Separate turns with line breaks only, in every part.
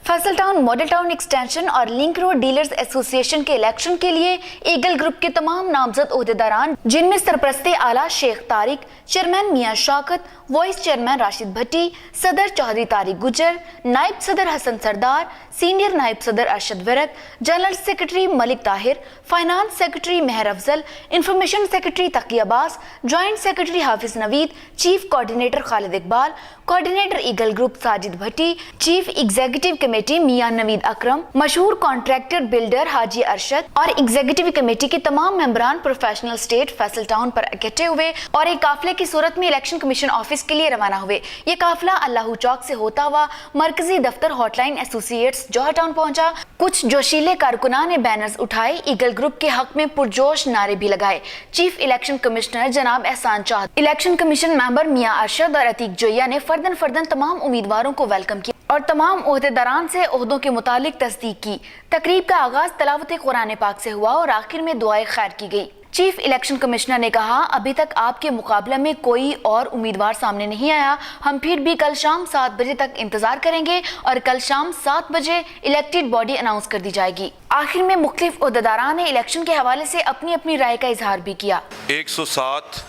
Faisal town, model town extension और link road dealers association के election के लिए ईगल ग्रुप के तमाम नामजद ओहदेदारान, जिनमें सरपरस्ते आला शेख तारिक, चेयरमैन मियां शौकत, वाइस चेयरमैन राशिद भट्टी, सदर चौधरी तारिक गुजर, नायब सदर हसन सरदार, सीनियर नायब सदर Arshad Virk, general secretary Malik Tahir, finance secretary Mehar Afzal, information secretary Taqi Abbas, joint secretary Hafiz Naveed, chief coordinator Khalid Iqbal, coordinator eagle group Sajid Bhatti, chief executive committee Mian Naveed Akram, मशहूर कॉन्ट्रैक्टर बिल्डर हाजी अरशद और एग्जीक्यूटिव कमेटी के तमाम मेंबरान प्रोफेशनल स्टेट फैसल टाउन पर इकट्ठे हुए और एक काफिले की सूरत में इलेक्शन कमीशन ऑफिस के लिए रवाना हुए। ये काफिला अल्लाहू चौक से होता हुआ मरकजी दफ्तर हॉटलाइन एसोसिएट्स जौहर टाउन पहुंचा। कुछ जोशीले कारकुनान ने बैनर्स उठाए, ईगल ग्रुप के हक में पुरजोश नारे भी लगाए। चीफ इलेक्शन कमिश्नर जनाब एहसान चाहत, इलेक्शन कमीशन मेंबर मियां अरशद और अतीक जोया ने फर्दन फर्दन तमाम उम्मीदवारों को वेलकम किया और तमाम ओहदेदारान से ओहदों के मुतालिक तस्दीक की। तकरीब का आगाज तलावत कुरान पाक से हुआ और आखिर में दुआए खैर की गई। चीफ इलेक्शन कमिश्नर ने कहा, अभी तक आपके मुकाबले में कोई और उम्मीदवार सामने नहीं आया। हम फिर भी कल शाम 7 बजे तक इंतजार करेंगे और कल शाम 7 बजे इलेक्टेड बॉडी अनाउंस कर दी जाएगी। आखिर में मुख्तलिफ ओहदेदारान ने इलेक्शन के हवाले से अपनी अपनी राय का इजहार भी किया।
107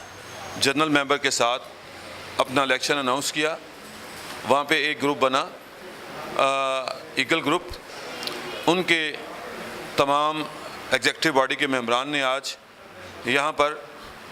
जनरल मेंबर के साथ अपना इलेक्शन अनाउंस किया। वहाँ पे एक ग्रुप बना, ईगल ग्रुप। उनके तमाम एग्जीक्यूटिव बॉडी के मेंबरान ने आज यहाँ पर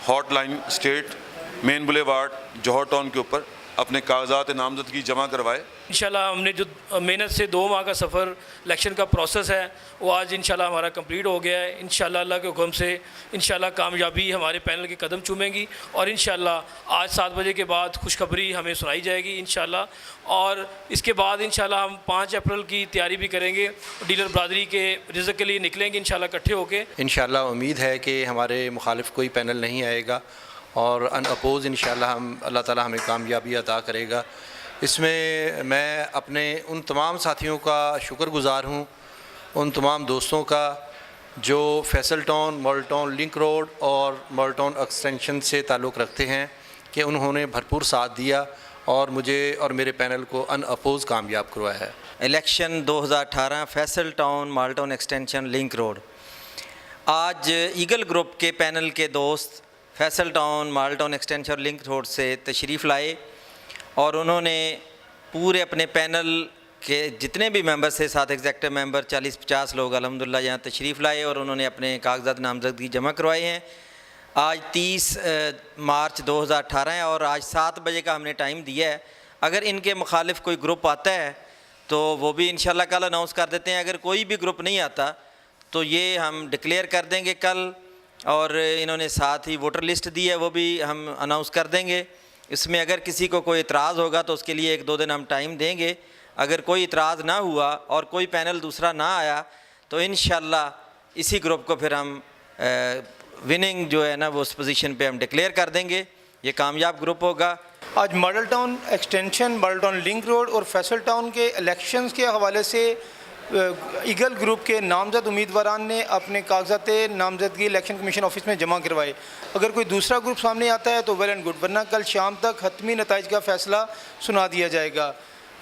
हॉटलाइन स्टेट मेन बुलेवार्ड जौहर टाउन के ऊपर अपने कागजात नामजदगी जमा करवाए। इंशाल्लाह
हमने जो मेहनत से 2 माह का सफ़र इलेक्शन का प्रोसेस है वो आज इंशाल्लाह हमारा कंप्लीट हो गया है। इंशाल्लाह अल्लाह के हुक्म से इंशाल्लाह कामयाबी हमारे पैनल के कदम चूमेंगी और इंशाल्लाह आज 7 बजे के बाद खुशखबरी हमें सुनाई जाएगी इंशाल्लाह। और इसके बाद इंशाल्लाह हम 5 अप्रैल की तैयारी भी करेंगे, डीलर बरादरी के रिज़्क़ के लिए निकलेंगे इंशाल्लाह इकट्ठे होके।
इंशाल्लाह उम्मीद है कि हमारे मुखालिफ कोई पैनल नहीं आएगा और अनअपोज इंशाल्लाह हम अल्लाह ताला हमें कामयाबी अता करेगा। इसमें मैं अपने उन तमाम साथियों का शुक्रगुज़ार हूँ, उन तमाम दोस्तों का जो Faisal town, model town link road और मॉडल टाउन एक्सटेंशन से ताल्लुक़ रखते हैं कि उन्होंने भरपूर साथ दिया और मुझे और मेरे पैनल को अनअपोज कामयाब करवाया है।
Election 2018 Faisal town, model town extension link road. आज ईगल ग्रुप के पैनल के दोस्त Faisal town, model town extension link road से तशरीफ़ लाए और उन्होंने पूरे अपने पैनल के जितने भी मेंबर्स थे, 7 एग्जेक्टिव मेंबर, 40-50 लोग अल्हम्दुलिल्लाह यहाँ तशरीफ़ लाए और उन्होंने अपने कागजात नामजदगी जमा करवाए हैं। आज 30 मार्च 2018 है और आज 7 बजे का हमने टाइम दिया है। अगर इनके मुखालिफ कोई ग्रुप आता है तो वो भी इंशाल्लाह कल अनाउंस कर देते हैं। अगर कोई भी ग्रुप नहीं आता तो ये हम डिक्लेयर कर देंगे कल, और इन्होंने साथ ही वोटर लिस्ट दी है वो भी हम अनाउंस कर देंगे। इसमें अगर किसी को कोई इतराज़ होगा तो उसके लिए 1-2 दिन हम टाइम देंगे। अगर कोई इतराज़ ना हुआ और कोई पैनल दूसरा ना आया तो इंशाल्लाह इसी ग्रुप को फिर हम विनिंग जो है ना वो उस पोजीशन पे हम डिक्लेयर कर देंगे। ये कामयाब ग्रुप होगा।
आज model town extension, model town link road और फैसल टाउन के इलेक्शंस के हवाले से ईगल ग्रुप के नामजद उम्मीदवारान ने अपने कागजात नामजदगी इलेक्शन कमीशन ऑफिस में जमा करवाए। अगर कोई दूसरा ग्रुप सामने आता है तो वेल एंड गुड, वरना कल शाम तक हतमी नताइज का फ़ैसला सुना दिया जाएगा।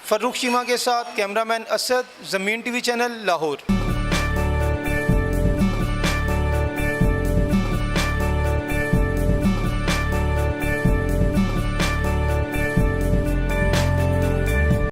फ़र्रुख शीमा के साथ कैमरामैन असद, ज़मीन टीवी चैनल, लाहौर।